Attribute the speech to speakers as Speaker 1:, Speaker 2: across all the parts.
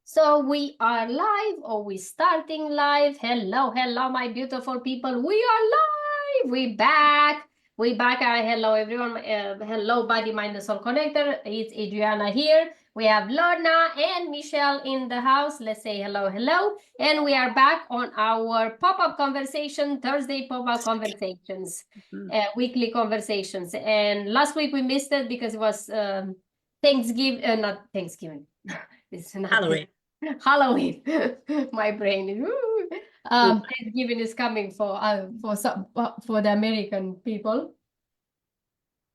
Speaker 1: So we are live, or we starting live. Hello, hello, my beautiful people. We are live. We back. We back. Hello, everyone. Hello, Body, Mind, and Soul Connector. It's Adriana here. We have Lorna and Michelle in the house. Let's say hello, hello. And we are back on our pop-up conversation, Thursday pop-up conversations, weekly conversations. And last week we missed it because it was Thanksgiving, not Thanksgiving. It's not
Speaker 2: Halloween.
Speaker 1: Halloween. My brain is Thanksgiving is coming for the American people.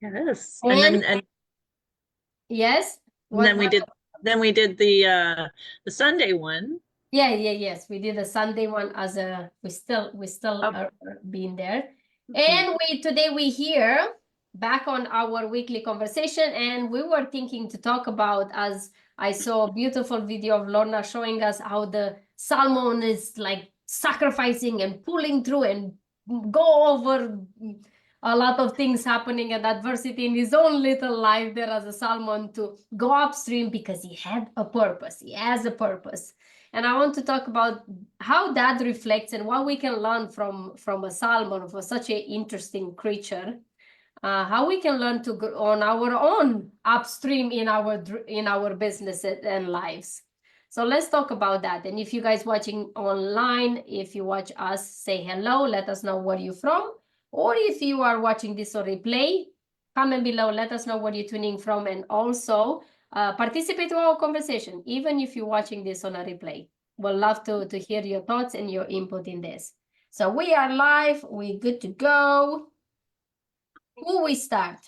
Speaker 2: Yes.
Speaker 1: And yes.
Speaker 2: And then we did the Sunday one.
Speaker 1: Yes. We did the Sunday one as we still are being there. And today we here back on our weekly conversation, and we were thinking to talk about, as I saw a beautiful video of Lorna showing us how the salmon is like sacrificing and pulling through and go over a lot of things happening and adversity in his own little life there as a salmon to go upstream because he had a purpose. He has a purpose. And I want to talk about how that reflects and what we can learn from a salmon, for such an interesting creature. How we can learn to go on our own upstream in our business and lives. So let's talk about that. And if you guys watching online, if you watch us, say hello, let us know where you're from. Or if you are watching this on replay, comment below, let us know where you're tuning from, and also participate in our conversation, even if you're watching this on a replay. We'll love to hear your thoughts and your input in this. So we are live, we're good to go. Who we start?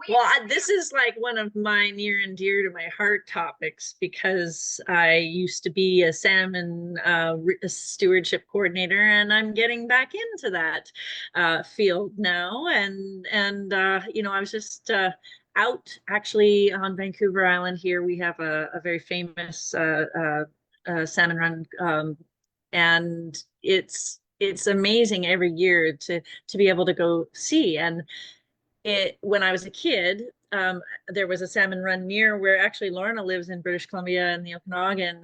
Speaker 2: Well, this is like one of my near and dear to my heart topics, because I used to be a salmon stewardship coordinator, and I'm getting back into that field now. And I was just out actually on Vancouver Island here. We have a very famous salmon run, and it's amazing every year to be able to go see. And when I was a kid, there was a salmon run near where actually Lorna lives in British Columbia in the Okanagan.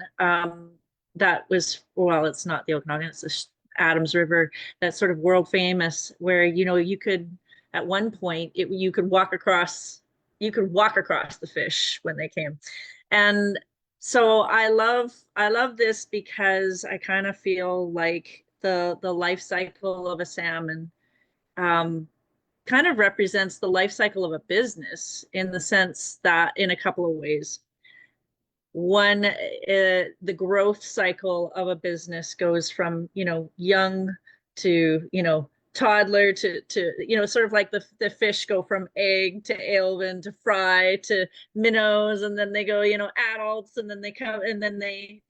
Speaker 2: That was, well, it's not the Okanagan, it's the Adams River. That's sort of world famous, where you could, at one point, you could walk across the fish when they came. And so I love this because I kind of feel like the life cycle of a salmon kind of represents the life cycle of a business, in the sense that, in a couple of ways. One, the growth cycle of a business goes from young to toddler to sort of like the fish go from egg to alevin to fry to minnows, and then they go adults, and then they come, and then they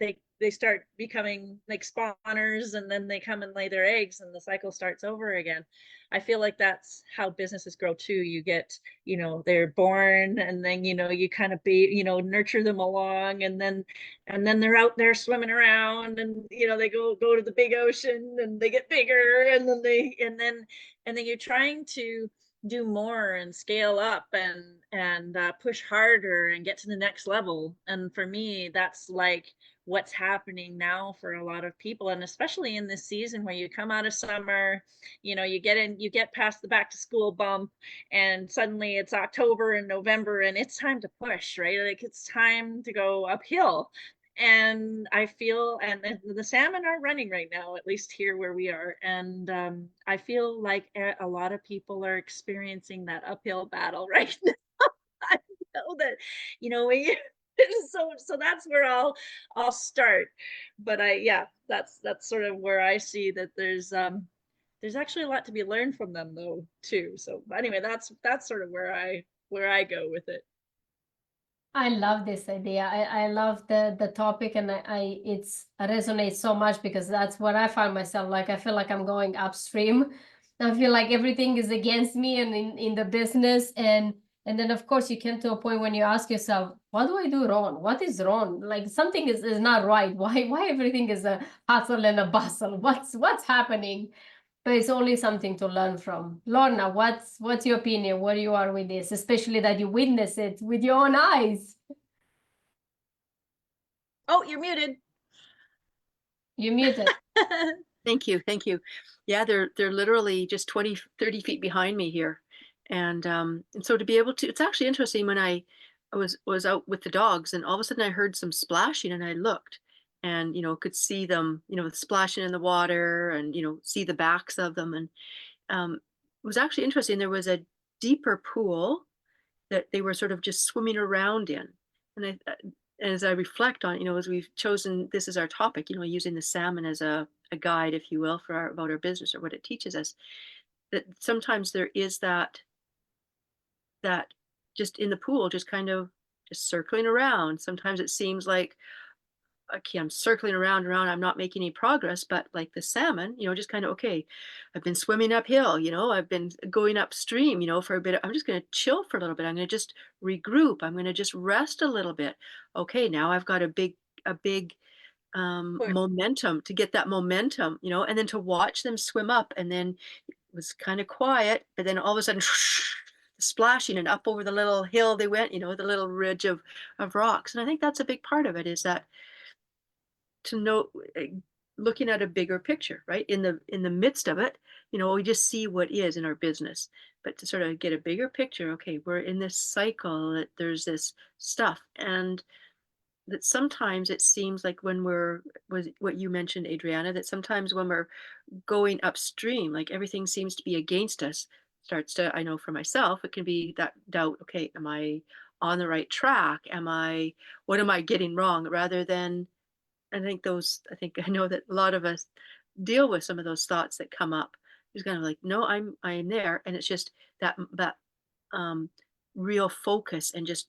Speaker 2: start becoming like spawners, and then they come and lay their eggs, and the cycle starts over again. I feel like that's how businesses grow too. You get, they're born, and then, you kind of nurture them along, and then they're out there swimming around, and, they go to the big ocean, and they get bigger, and then you're trying to do more and scale up and push harder and get to the next level. And for me, that's like what's happening now for a lot of people, and especially in this season where you come out of summer, you get past the back to school bump, and suddenly it's October and November, and it's time to push, right? Like, it's time to go uphill. And I feel, and the salmon are running right now, at least here where we are. And I feel like a lot of people are experiencing that uphill battle right now. I know that, so that's where I'll start. But that's sort of where I see that there's actually a lot to be learned from them though too. So anyway, that's sort of where I go with it.
Speaker 1: I love this idea. I love the topic, and it resonates so much, because that's what I find myself like. I feel like I'm going upstream. I feel like everything is against me and in the business, and then of course you come to a point when you ask yourself, what do I do wrong? What is wrong? Like, something is not right. Why everything is a hustle and a bustle? What's happening? but it's only something to learn from. Lorna, what's your opinion? Where you are with this, especially that you witness it with your own eyes?
Speaker 2: Oh, you're muted.
Speaker 1: You're muted.
Speaker 3: Thank you. Thank you. Yeah, they're literally just 20, 30 feet behind me here. And so to be able to, it's actually interesting when I was out with the dogs and all of a sudden I heard some splashing and I looked and, could see them, splashing in the water and, see the backs of them. And it was actually interesting. There was a deeper pool that they were sort of just swimming around in. And as I reflect on, as we've chosen, this is our topic, using the salmon as a guide, if you will, about our business or what it teaches us, that sometimes there is that just in the pool, just kind of just circling around. Sometimes it seems like, okay, I'm circling around, I'm not making any progress, but like the salmon, just kind of, okay, I've been swimming uphill, I've been going upstream, for a bit. I'm just going to chill for a little bit. I'm going to just regroup. I'm going to just rest a little bit. Okay, now I've got a big momentum to get that momentum, and then to watch them swim up. And then it was kind of quiet, but then all of a sudden splashing and up over the little hill they went, the little ridge of rocks. And I think that's a big part of it, is that to know, looking at a bigger picture, right? In the midst of it, we just see what is in our business, but to sort of get a bigger picture, okay, we're in this cycle, that there's this stuff. And that sometimes it seems like when was what you mentioned, Adriana, that sometimes when we're going upstream, like everything seems to be against us, starts to, I know for myself, it can be that doubt, okay, am I on the right track? What am I getting wrong? Rather than, I know that a lot of us deal with some of those thoughts that come up. It's kind of like, no, I am there. And it's just that real focus and just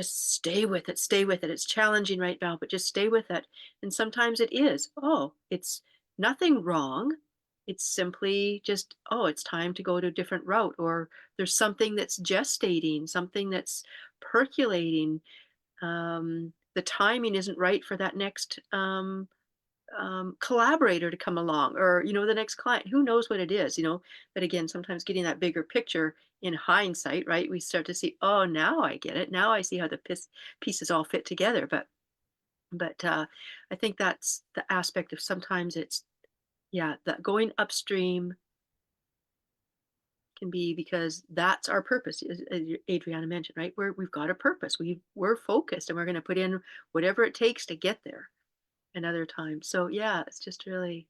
Speaker 3: stay with it, stay with it. It's challenging right now, but just stay with it. And sometimes it is, it's nothing wrong. It's simply just, it's time to go to a different route, or there's something that's gestating, something that's percolating. The timing isn't right for that next collaborator to come along, or the next client. Who knows what it is, but again, sometimes getting that bigger picture in hindsight, right, we start to see, oh, now I get it, now I see how the pieces all fit together. But I think that's the aspect of, sometimes it's, that going upstream can be because that's our purpose, as Adriana mentioned, right? We've got a purpose, we're focused, and we're going to put in whatever it takes to get there another time. So it's just really,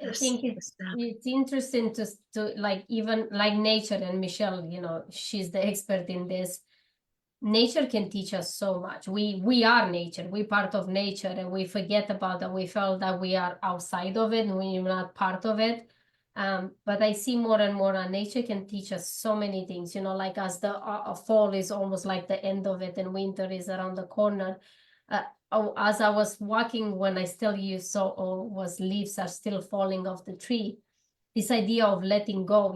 Speaker 1: I think it's interesting to like, even like nature, and Michelle, she's the expert in this. Nature can teach us so much. We are nature, we're part of nature, and we forget about that. We feel that we are outside of it and we're not part of it. But I see more and more that nature can teach us so many things, like as the fall is almost like the end of it and winter is around the corner. As I was walking, when I still was leaves are still falling off the tree, this idea of letting go,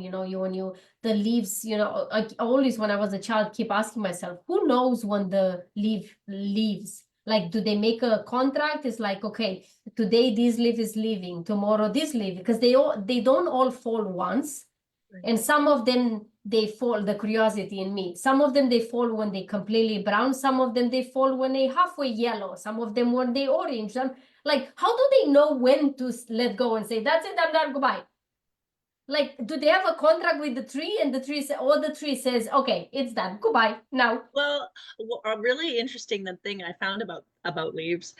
Speaker 1: the leaves, I always, when I was a child, keep asking myself, who knows when the leaf leaves? Like, do they make a contract? It's like, okay, today this leaf is leaving, tomorrow this leaf, because they don't all fall once. Right. And some of them, they fall, the curiosity in me, some of them, they fall when they completely brown, some of them, they fall when they halfway yellow, some of them when they orange. Like, how do they know when to let go and say, that's it, I'm done, goodbye? Like, do they have a contract with the tree, and the tree says, okay, it's done, goodbye now?
Speaker 2: Well, a really interesting thing I found about leaves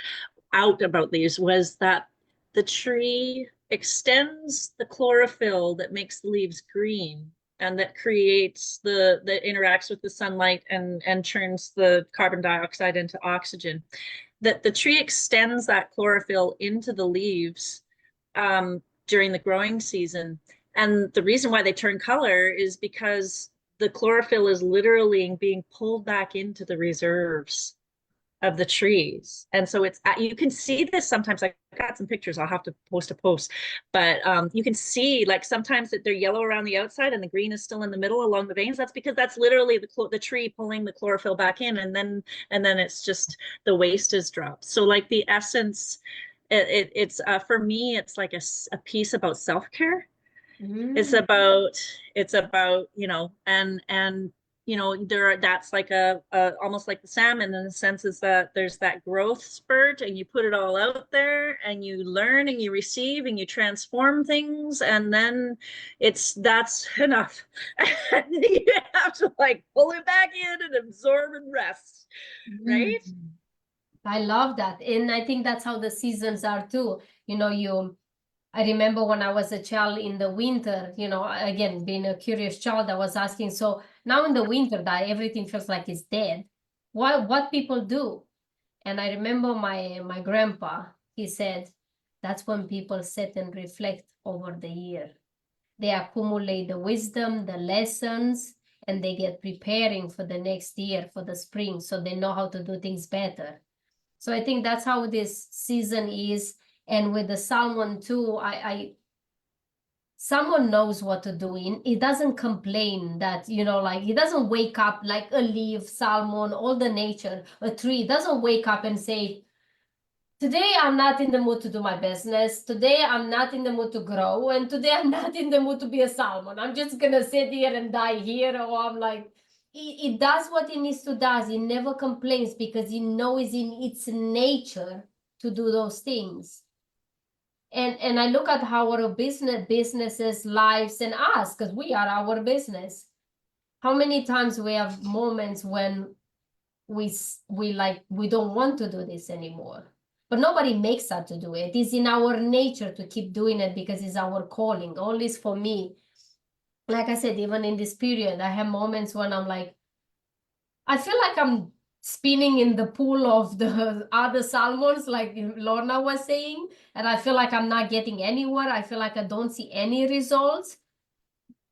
Speaker 2: was that the tree extends the chlorophyll that makes the leaves green, and that creates that interacts with the sunlight and turns the carbon dioxide into oxygen. That the tree extends that chlorophyll into the leaves during the growing season. And the reason why they turn color is because the chlorophyll is literally being pulled back into the reserves of the trees. And so you can see this sometimes. I got some pictures, I'll have to post a post, but you can see, like, sometimes that they're yellow around the outside and the green is still in the middle along the veins. That's because that's literally the tree pulling the chlorophyll back in, and then it's just the waste is dropped. So, like, the essence it's for me, it's like a piece about self-care. It's
Speaker 1: Mm.
Speaker 2: about, and that's like a almost like the salmon, in the sense is that there's that growth spurt, and you put it all out there, and you learn and you receive and you transform things, and then that's enough. And you have to like pull it back in and absorb and rest, right?
Speaker 1: Mm. I love that. And I think that's how the seasons are too. I remember when I was a child in the winter, again, being a curious child, I was asking, so now in the winter that everything feels like it's dead, what people do? And I remember my grandpa, he said, that's when people sit and reflect over the year. They accumulate the wisdom, the lessons, and they get preparing for the next year, for the spring, so they know how to do things better. So I think that's how this season is. And with the salmon too, someone knows what to do. He doesn't complain that, like he doesn't wake up like a leaf, salmon, all the nature, a tree, doesn't wake up and say, today I'm not in the mood to do my business. Today I'm not in the mood to grow. And today I'm not in the mood to be a salmon. I'm just going to sit here and die here. Or I'm like, he does what he needs to do. He never complains because he knows in its nature to do those things. And I look at how our businesses, lives, and us, because we are our business. How many times we have moments when we don't want to do this anymore, but nobody makes us to do it. It's in our nature to keep doing it because it's our calling. Always for me, like I said, even in this period, I have moments when I'm like, I feel like I'm spinning in the pool of the other salmons, like Lorna was saying, and I feel like I'm not getting anywhere. I feel like I don't see any results.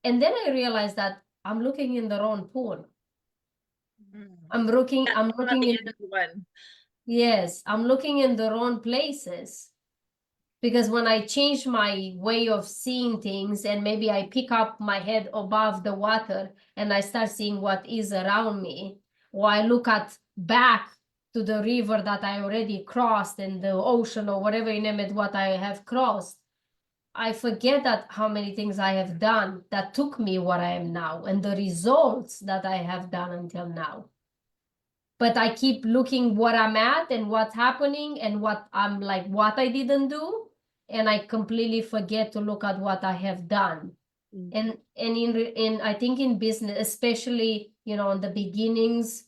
Speaker 1: And then I realized that I'm looking in the wrong pool. I'm looking
Speaker 2: Not the
Speaker 1: in,
Speaker 2: end of the one.
Speaker 1: yes, I'm looking in the wrong places. Because when I change my way of seeing things and maybe I pick up my head above the water and I start seeing what is around me, or I look at back to the river that I already crossed and the ocean or whatever you name it, what I have crossed, I forget that how many things I have done that took me where I am now and the results that I have done until now. But I keep looking what I'm at and what's happening and what I'm like, what I didn't do. And I completely forget to look at what I have done. And in I think in business, especially, in the beginnings,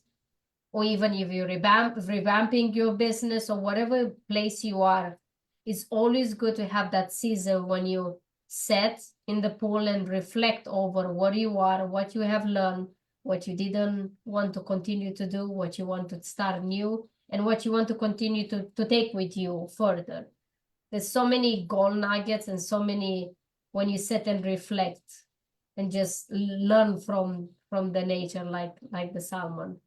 Speaker 1: or even if you're revamping your business or whatever place you are, it's always good to have that season when you sit in the pool and reflect over where you are, what you have learned, what you didn't want to continue to do, what you want to start new, and what you want to continue to take with you further. There's so many gold nuggets and so many when you sit and reflect and just learn from the nature, like the salmon.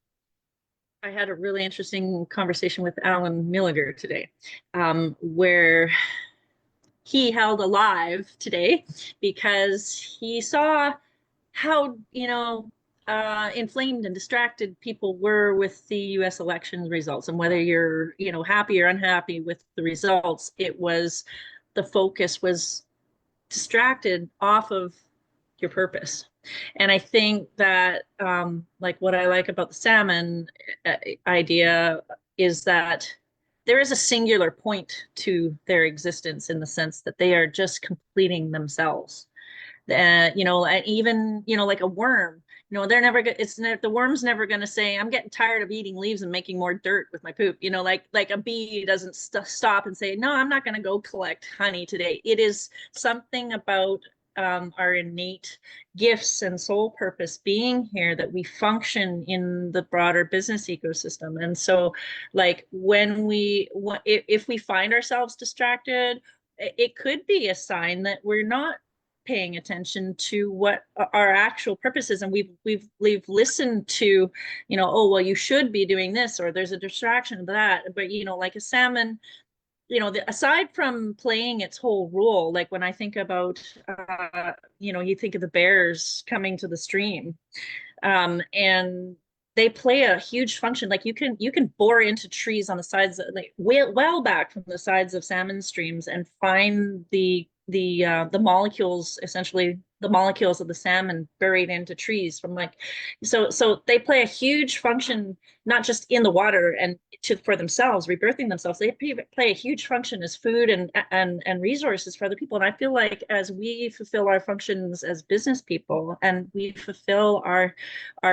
Speaker 2: I had a really interesting conversation with Alan Milliger today, where he held alive today because he saw how, inflamed and distracted people were with the US election results, and whether you're, happy or unhappy with the results, the focus was distracted off of your purpose. And I think that, like what I like about the salmon idea is that there is a singular point to their existence, in the sense that they are just completing themselves. And even, like a worm, they're never the worm's never going to say, I'm getting tired of eating leaves and making more dirt with my poop. Like a bee doesn't stop and say, no, I'm not going to go collect honey today. It is something about our innate gifts and soul purpose being here that we function in the broader business ecosystem. And so, like, if we find ourselves distracted, it could be a sign that we're not paying attention to what our actual purpose is. And we've listened to, oh, well, you should be doing this, or there's a distraction of that. But, like a salmon, aside from playing its whole role, like when I think about, you think of the bears coming to the stream, and they play a huge function. Like you can bore into trees on the sides, like well back from the sides of salmon streams, and find the molecules, essentially the molecules of the salmon buried into trees from like, so they play a huge function, not just in the water and for themselves, rebirthing themselves. They play a huge function as food and resources for other people. And I feel like as we fulfill our functions as business people, and we fulfill our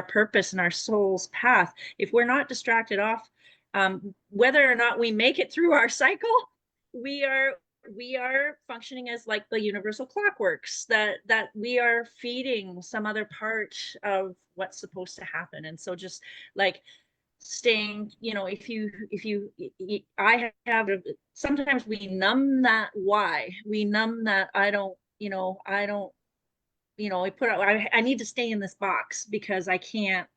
Speaker 2: purpose and our soul's path, if we're not distracted off, whether or not we make it through our cycle, we are functioning as like the universal clockworks, that we are feeding some other part of what's supposed to happen. And so just like staying, I have, sometimes we numb that why, we numb that I put out, I need to stay in this box because I can't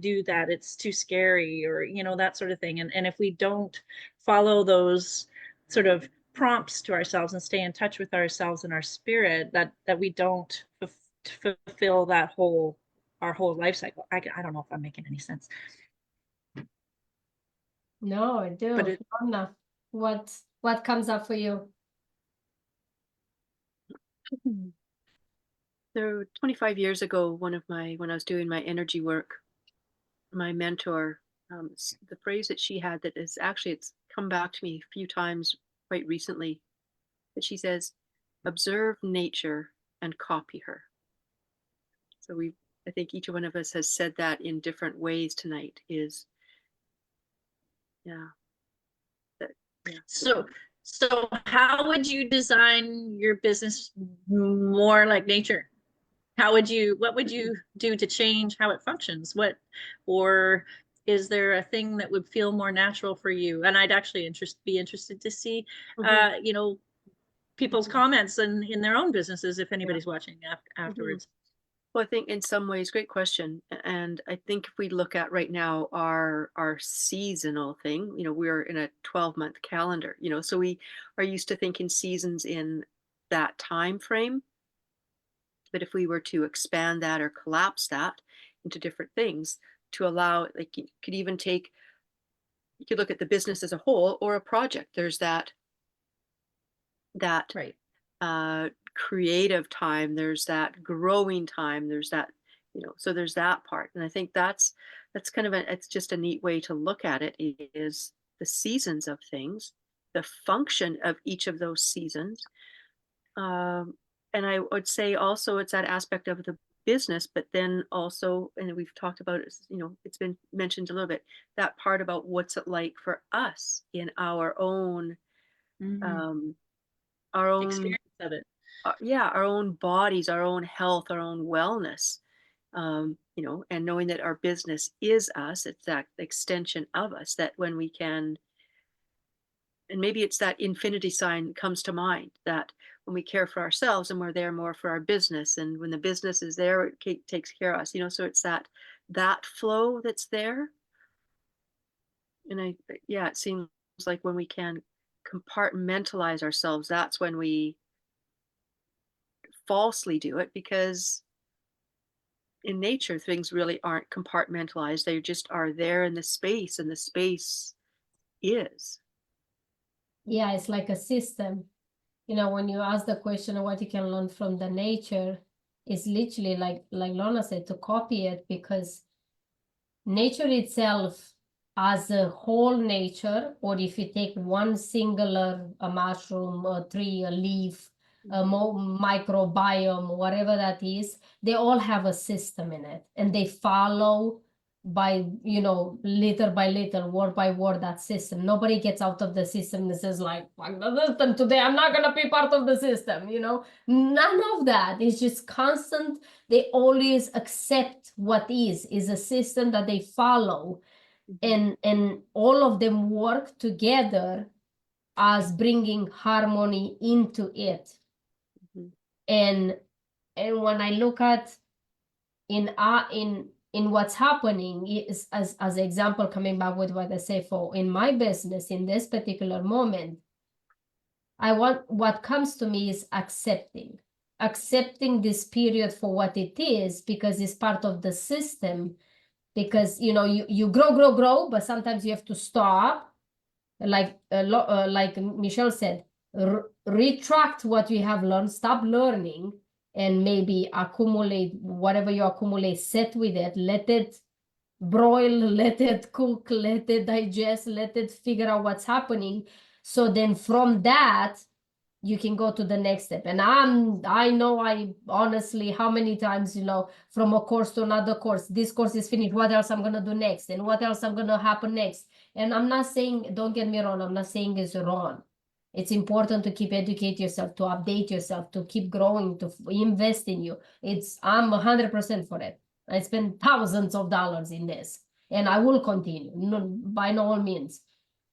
Speaker 2: do that, it's too scary, or that sort of thing. And if we don't follow those sort of prompts to ourselves and stay in touch with ourselves and our spirit, that we don't fulfill our whole life cycle. I don't know if I'm making any sense.
Speaker 1: No, I do.
Speaker 2: But
Speaker 1: Lorna, what comes up for you?
Speaker 3: So 25 years ago, when I was doing my energy work, my mentor, the phrase that she had that is actually, it's come back to me a few times quite recently, that she says, observe nature and copy her. So I think each one of us has said that in different ways tonight, is, yeah.
Speaker 2: So how would you design your business more like nature? What would you do to change how it functions? Or is there a thing that would feel more natural for you? And I'd actually be interested to see, people's comments in their own businesses, if anybody's watching afterwards.
Speaker 3: Well, I think in some ways, great question. And I think if we look at right now our seasonal thing, we're in a 12-month calendar, so we are used to thinking seasons in that time frame. But if we were to expand that or collapse that into different things to allow, like you could look at the business as a whole or a project. There's that
Speaker 1: Right.
Speaker 3: Creative time, there's that growing time, there's that, so there's that part. And I think that's kind of it's just a neat way to look at it, is the seasons of things, the function of each of those seasons. And I would say also it's that aspect of the business, but then also, and we've talked about it, it's been mentioned a little bit, that part about what's it like for us in our own, our own
Speaker 2: experience of it.
Speaker 3: Our own bodies, our own health, our own wellness, and knowing that our business is us, it's that extension of us, that when we can, and maybe it's that infinity sign comes to mind, that when we care for ourselves and we're there more for our business, and when the business is there, it takes care of us, so it's that flow that's there. And it seems like when we can compartmentalize ourselves, that's when we falsely do it, because in nature things really aren't compartmentalized, they just are there in the space, and the space is.
Speaker 1: Yeah, it's like a system. When you ask the question of what you can learn from the nature, it's literally like Lorna said, to copy it, because nature itself as a whole nature, or if you take one singular, a mushroom, a tree, a leaf, a microbiome, whatever that is, they all have a system in it, and they follow by, little by little, word by word, that system. Nobody gets out of the system and says like, fuck the system today, I'm not gonna be part of the system, none of that. It's just constant. They always accept what is a system that they follow, and all of them work together as bringing harmony into it. And when I look at in what's happening, is as example, coming back with what I say for in my business in this particular moment, what comes to me is accepting this period for what it is, because it's part of the system because you grow, but sometimes you have to stop, like like Michelle said, retract what you have learned, stop learning, and maybe accumulate whatever you accumulate, sit with it, let it broil, let it cook, let it digest, let it figure out what's happening. So then from that, you can go to the next step. And I know, I honestly, how many times, from a course to another course, this course is finished, what else I'm going to do next, and what else I'm going to happen next. And I'm not saying, don't get me wrong, I'm not saying it's wrong. It's important to keep educate yourself, to update yourself, to keep growing, to invest in you. I'm 100% for it. I spend thousands of dollars in this, and I will continue, by no means.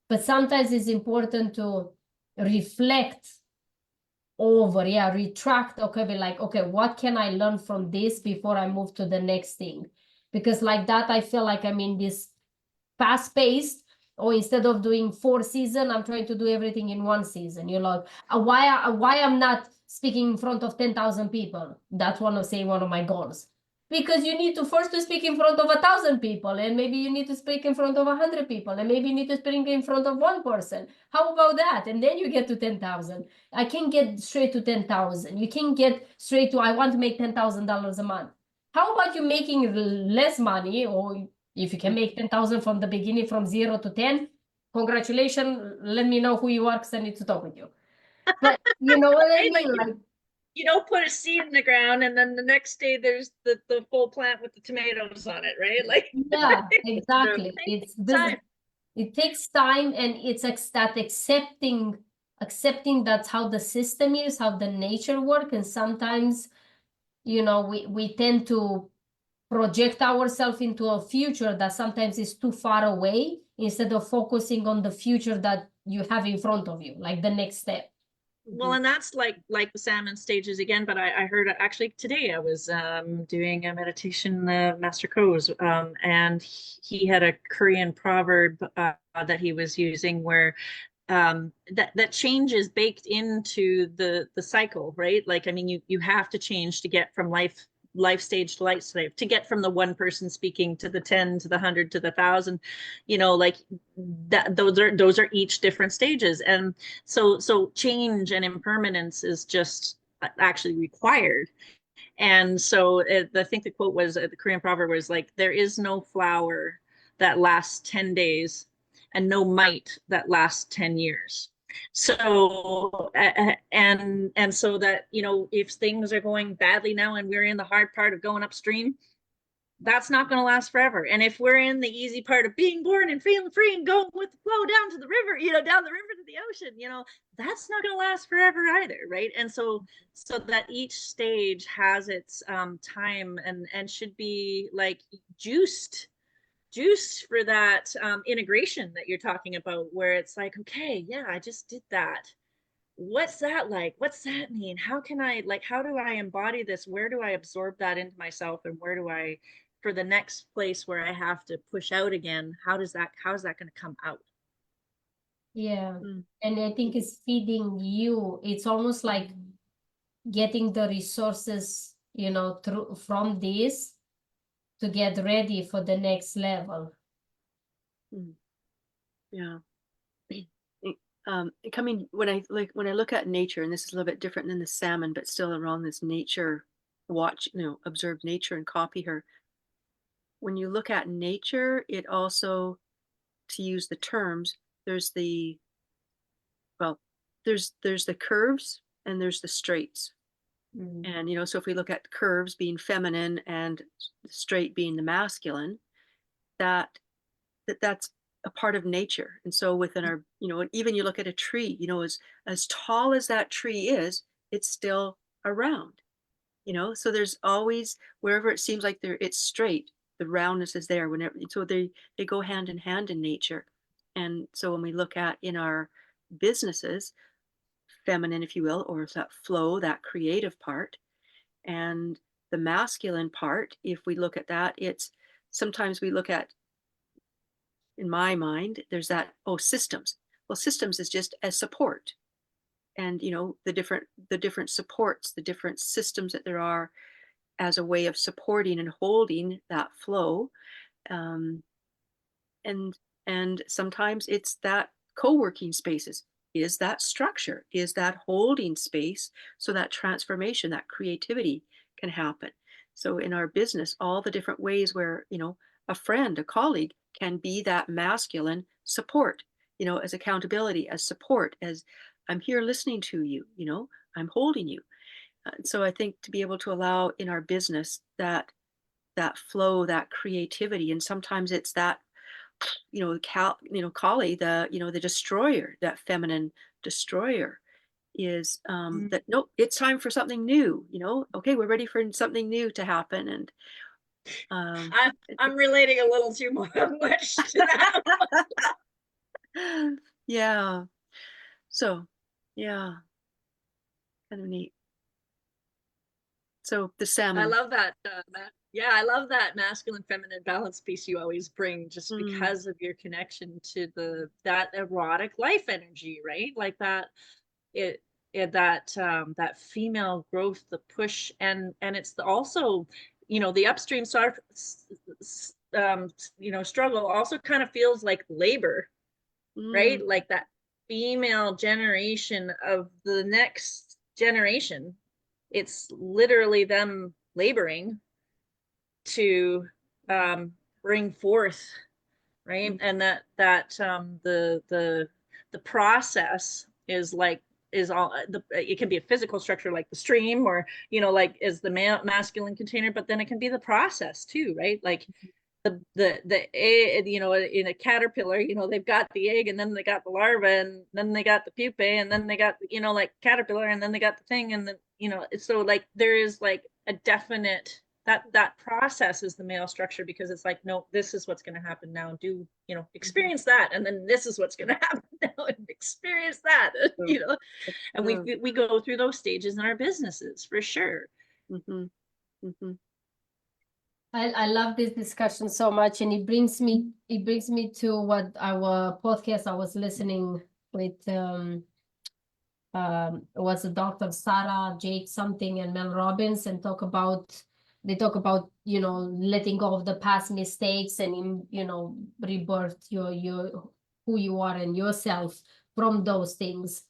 Speaker 1: But sometimes it's important to reflect over, retract, okay, be like, okay, what can I learn from this before I move to the next thing? Because like that, I feel like I'm in this fast-paced, or instead of doing 4 seasons, I'm trying to do everything in 1 season. Why I'm not speaking in front of 10,000 people? That's one of my goals. Because you need to first to speak in front of 1,000 people, and maybe you need to speak in front of 100 people, and maybe you need to speak in front of 1 person. How about that? And then you get to 10,000. I can't get straight to 10,000. You can get straight to, I want to make $10,000 a month. How about you making less money, or if you can make 10,000 from the beginning, from 0 to 10, congratulations. Let me know who you are, because I need to talk with you. But you know what I mean? Like,
Speaker 2: you don't put a seed in the ground and then the next day there's the full plant with the tomatoes on it, right? Like,
Speaker 1: yeah, exactly. It's
Speaker 2: time.
Speaker 1: It takes time, and it's that accepting that's how the system is, how the nature works. And sometimes, we tend to project ourselves into a future that sometimes is too far away, instead of focusing on the future that you have in front of you, like the next step.
Speaker 2: Well, and that's like the salmon stages again. But I heard, actually today I was doing a meditation, Master Ko's, and he had a Korean proverb that he was using, where that change is baked into the cycle, right? Like, I mean, you have to change to get from life stage to life stage, to get from the 1 person speaking to the 10 to the 100 to the 1,000, like that. Those are each different stages. And so change and impermanence is just actually required. And so I think the quote was, the Korean proverb was like, there is no flower that lasts 10 days and no might that lasts 10 years. So and so that, if things are going badly now and we're in the hard part of going upstream, that's not going to last forever. And if we're in the easy part of being born and feeling free and going with the flow down to the river, down the river to the ocean, that's not going to last forever either, right? And so that each stage has its time, and should be like juiced for that integration that you're talking about, where it's like, okay, yeah, I just did that. What's that like? What's that mean? How do I embody this? Where do I absorb that into myself? And where do I, for the next place where I have to push out again, how is that going to come out?
Speaker 1: Yeah. And I think it's feeding you. It's almost like getting the resources, from this, to get ready for the next level.
Speaker 3: Yeah. When I look at nature, and this is a little bit different than the salmon, but still around this nature, observe nature and copy her. When you look at nature, it also, to use the terms, there's the curves and there's the straights. And so if we look at curves being feminine and straight being the masculine, that's a part of nature. And so within our, and even you look at a tree, as tall as that tree is, it's still around, so there's always, wherever it seems like it's straight, the roundness is there. So they go hand in hand in nature. And so when we look at in our businesses, feminine, if you will, or that flow, that creative part, and the masculine part, if we look at that, it's sometimes we look at, in my mind, there's that, systems. Well, systems is just as support. And the different supports, the different systems that there are as a way of supporting and holding that flow. Um, and sometimes it's that co-working spaces is that structure, is that holding space so that transformation, that creativity can happen. So in our business, all the different ways where, a friend, a colleague can be that masculine support, as accountability, as support, as I'm here listening to you, I'm holding you. So I think to be able to allow in our business that flow, that creativity, and sometimes it's that Kali, the destroyer, that feminine destroyer is that nope, it's time for something new. Okay, we're ready for something new to happen, and
Speaker 2: I'm relating a little too much to that.
Speaker 3: yeah. So, yeah, kind of neat. So the salmon.
Speaker 2: I love that. Yeah, I love that masculine feminine balance piece you always bring, just because of your connection to that erotic life energy, right? Like that, that female growth, the push, and it's also, the upstream struggle also kind of feels like labor, right? Like that female generation of the next generation, it's literally them laboring to bring forth, right? And that the process is like it can be a physical structure like the stream, or like is the masculine container, but then it can be the process too, right? Like the egg, in a caterpillar, they've got the egg, and then they got the larva, and then they got the pupae, and then they got like caterpillar, and then they got the thing, and then so like there is like a definite that process is the male structure, because it's like, no, this is what's going to happen now, do experience that, and then this is what's going to happen now, and experience that, and we go through those stages in our businesses for sure.
Speaker 1: I love this discussion so much, and it brings me to what our podcast I was listening with was Dr. Sarah Jake something and Mel Robbins, and they talk about letting go of the past mistakes and rebirth your who you are and yourself from those things.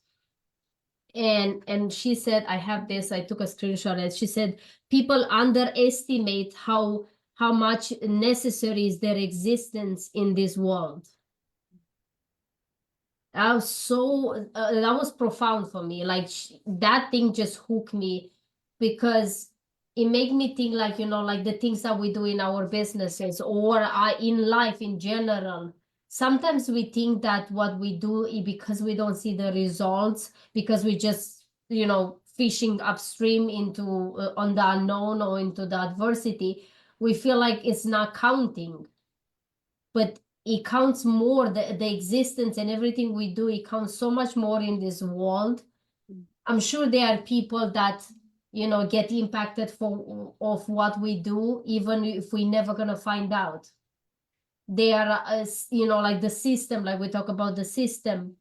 Speaker 1: And she said, I have this, I took a screenshot, and she said people underestimate how much necessary is their existence in this world. That was profound for me. Like that thing just hooked me, because it made me think like, like the things that we do in our businesses or in life in general. Sometimes we think that what we do, because we don't see the results, because we just, fishing upstream into on the unknown or into the adversity, we feel like it's not counting. But it counts more, the existence and everything we do, it counts so much more in this world. I'm sure there are people that, get impacted of what we do, even if we're never going to find out. They are, like the system, like we talk about the system.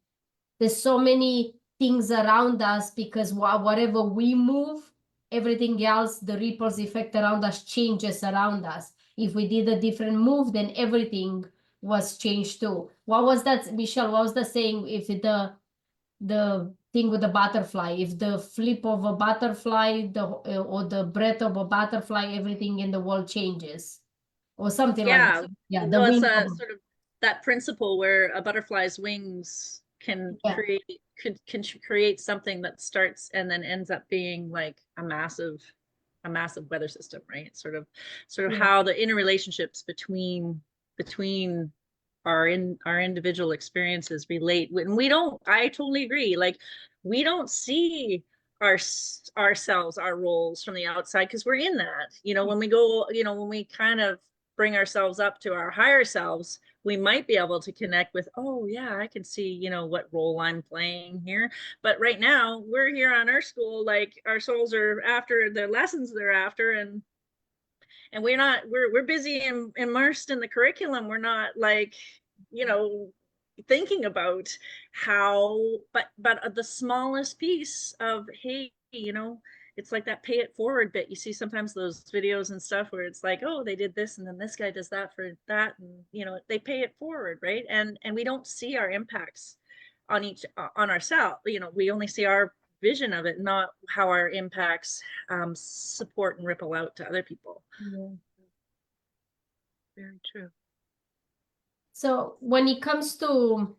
Speaker 1: There's so many things around us, because whatever we move, everything else, the ripples effect around us changes around us. If we did a different move, then everything was changed too. What was that, Michelle? What was the saying? If the thing with the butterfly, if the flip of a butterfly, or the breath of a butterfly, everything in the world changes. Or something like that. Yeah, the
Speaker 2: it's
Speaker 1: wing
Speaker 2: a sort of that principle where a butterfly's wings can create something that starts and then ends up being like a massive weather system, right? It's sort of how the interrelationships between our individual experiences relate. And I totally agree, like we don't see ourselves, our roles from the outside, because we're in that, when we go, when we kind of bring ourselves up to our higher selves, we might be able to connect with, oh yeah, I can see, what role I'm playing here. But right now we're here on our school, like our souls are after the lessons they're after, and we're busy and immersed in the curriculum. We're not like, thinking about how, but the smallest piece of, hey, it's like that pay it forward bit. You see sometimes those videos and stuff where it's like, oh, they did this and then this guy does that for that, and you know, they pay it forward, right? And we don't see our impacts on ourselves. You know, we only see our vision of it, not how our impacts support and ripple out to other people.
Speaker 1: Yeah.
Speaker 3: Very true.
Speaker 1: So when it comes to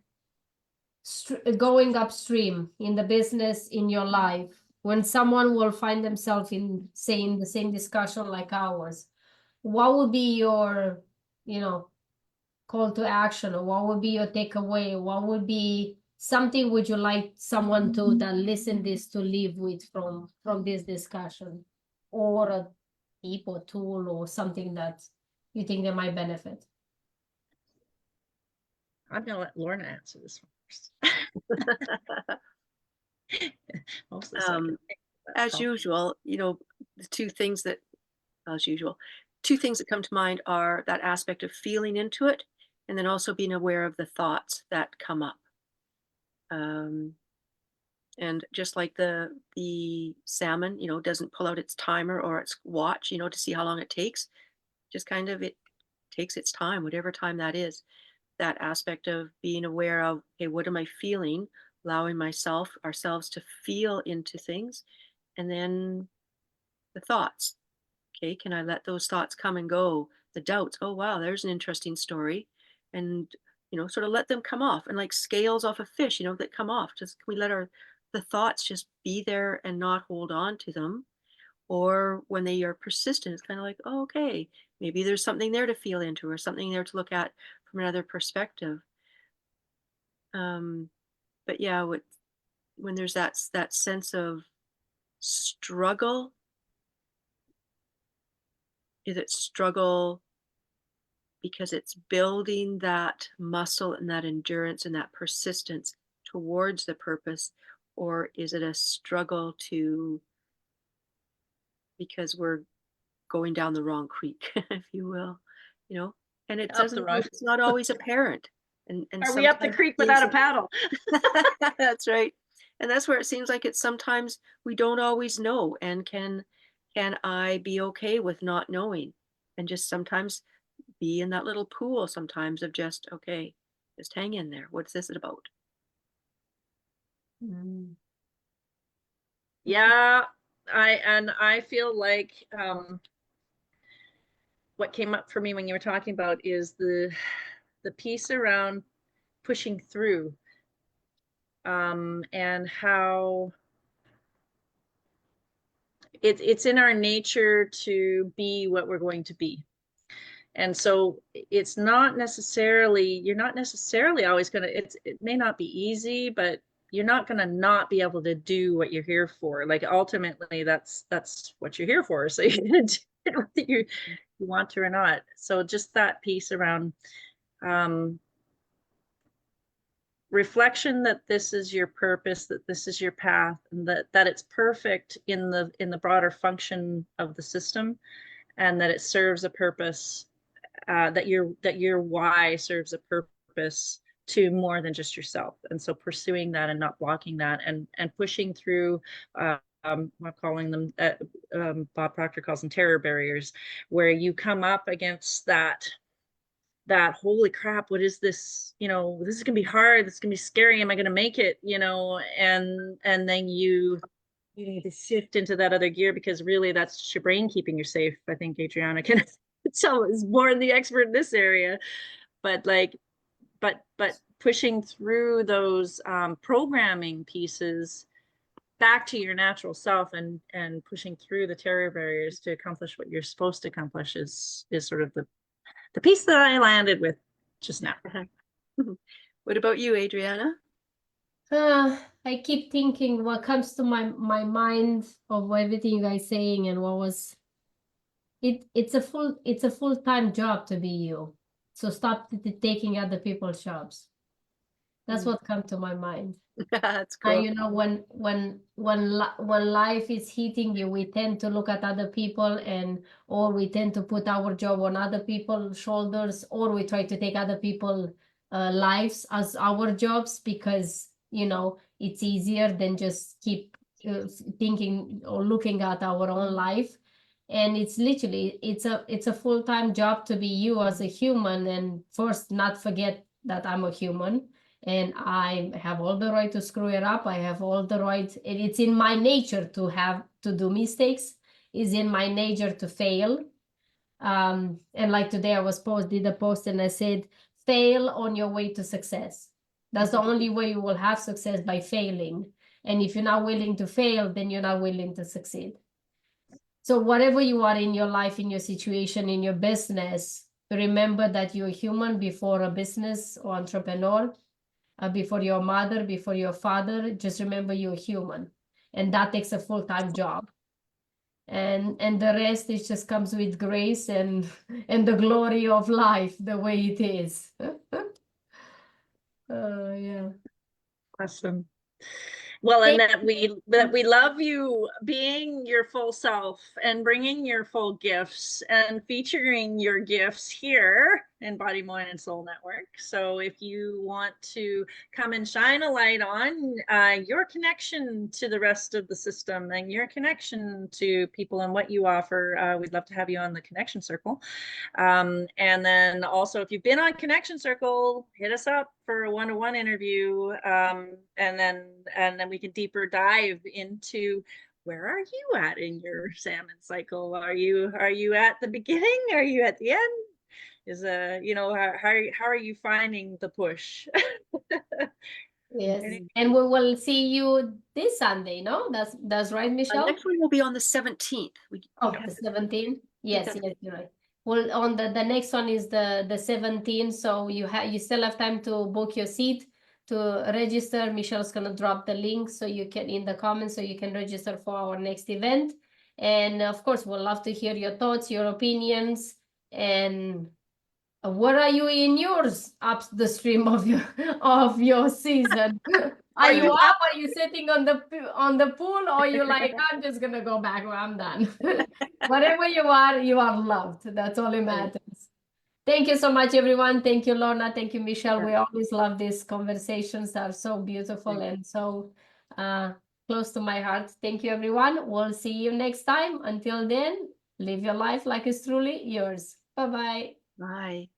Speaker 1: going upstream in the business, in your life, when someone will find themselves in, say, in the same discussion like ours, what would be your, you know, call to action, or what would be your takeaway? What would be something would you like someone to that listen this to live with from this discussion, or a tip or tool or something that you think they might benefit?
Speaker 2: I'm gonna let Lorna answer this one first. Most of this I can think about.
Speaker 3: As usual, you know, the two things that come to mind are that aspect of feeling into it, and then also being aware of the thoughts that come up. And just like the salmon, you know, doesn't pull out its timer or its watch, you know, to see how long it takes. Just kind of it takes its time, whatever time that is. That aspect of being aware of, okay, what am I feeling? Allowing ourselves to feel into things, and then the thoughts. Okay, can I let those thoughts come and go? The doubts. Oh wow, there's an interesting story, and you know, sort of let them come off, and like scales off a fish, you know, that come off. Just can we let the thoughts just be there and not hold on to them? Or when they are persistent, it's kind of like, oh, okay, maybe there's something there to feel into, or something there to look at from another perspective. But yeah, when there's that sense of struggle, is it struggle because it's building that muscle and that endurance and that persistence towards the purpose, or is it a struggle because we're going down the wrong creek, if you will, you know? And it's not always apparent. And
Speaker 2: Are we up the creek without a paddle?
Speaker 3: That's right. And that's where it seems like it's sometimes we don't always know. And can I be okay with not knowing? And just sometimes be in that little pool sometimes of just, okay, just hang in there. What's this about?
Speaker 2: Yeah, I feel like what came up for me when you were talking about is the piece around pushing through, and how it's in our nature to be what we're going to be. And so it's not necessarily, you're not necessarily always going to, it may not be easy, but you're not going to not be able to do what you're here for. Like ultimately that's what you're here for. So you're going to do it whether you want to or not. So just that piece around reflection, that this is your purpose, that this is your path, and that it's perfect in the broader function of the system, and that it serves a purpose, that your why serves a purpose to more than just yourself. And so pursuing that and not blocking that, and pushing through, I'm calling them, Bob Proctor calls them terror barriers, where you come up against that holy crap, what is this, you know, this is gonna be hard, this is gonna be scary, am I gonna make it, you know? And then you need to shift into that other gear, because really that's just your brain keeping you safe. I think Adriana can tell, is more the expert in this area. But like but pushing through those programming pieces back to your natural self, and pushing through the terror barriers to accomplish what you're supposed to accomplish is sort of the piece that I landed with just now.
Speaker 3: What about you, Adriana?
Speaker 1: I keep thinking what comes to my mind of everything you guys saying, and what was it's a full-time job to be you. So stop taking other people's jobs. That's what comes to my mind.
Speaker 3: That's cool.
Speaker 1: And you know, when life is hitting you, we tend to look at other people, or we tend to put our job on other people's shoulders, or we try to take other people's lives as our jobs, because you know it's easier than just keep thinking or looking at our own life. And it's literally, it's a full-time job to be you as a human. And first, not forget that I'm a human and I have all the right to screw it up. I have all the right, and it's in my nature to do mistakes. It's in my nature to fail. And like today I did a post and I said, fail on your way to success. That's the only way you will have success, by failing. And if you're not willing to fail, then you're not willing to succeed. So whatever you are in your life, in your situation, in your business, remember that you're human before a business or entrepreneur, before your mother, before your father. Just remember you're human. And that takes a full-time job. And the rest, it just comes with grace and the glory of life, the way it is. Yeah.
Speaker 2: Awesome. Well, and that we love you being your full self and bringing your full gifts and featuring your gifts here in Body, Mind, and Soul Network. So if you want to come and shine a light on your connection to the rest of the system and your connection to people and what you offer, we'd love to have you on the Connection Circle. And then also, if you've been on Connection Circle, hit us up for a one-to-one interview, and then we can deeper dive into where are you at in your salmon cycle. Are you at the beginning? Are you at the end? Is how are you finding the push?
Speaker 1: Yes, and we will see you this Sunday, no? That's right, Michelle?
Speaker 3: Next one will be on the 17th.
Speaker 1: Oh, the 17th? Yes, yes, you're right. Well, on the next one is the 17th, so you still have time to book your seat, to register. Michelle's gonna drop the link so you can in the comments, so you can register for our next event. And of course, we'll love to hear your thoughts, your opinions, and where are you in yours up the stream of your season? Are you up? Are you sitting on the pool, or you like, I'm just gonna go back where I'm done? Whatever you are loved. That's all it matters. Thank you so much, everyone. Thank you, Lorna. Thank you, Michelle. We always love these conversations. They're so beautiful and so close to my heart. Thank you, everyone. We'll see you next time. Until then, live your life like it's truly yours. Bye-bye.
Speaker 3: Bye.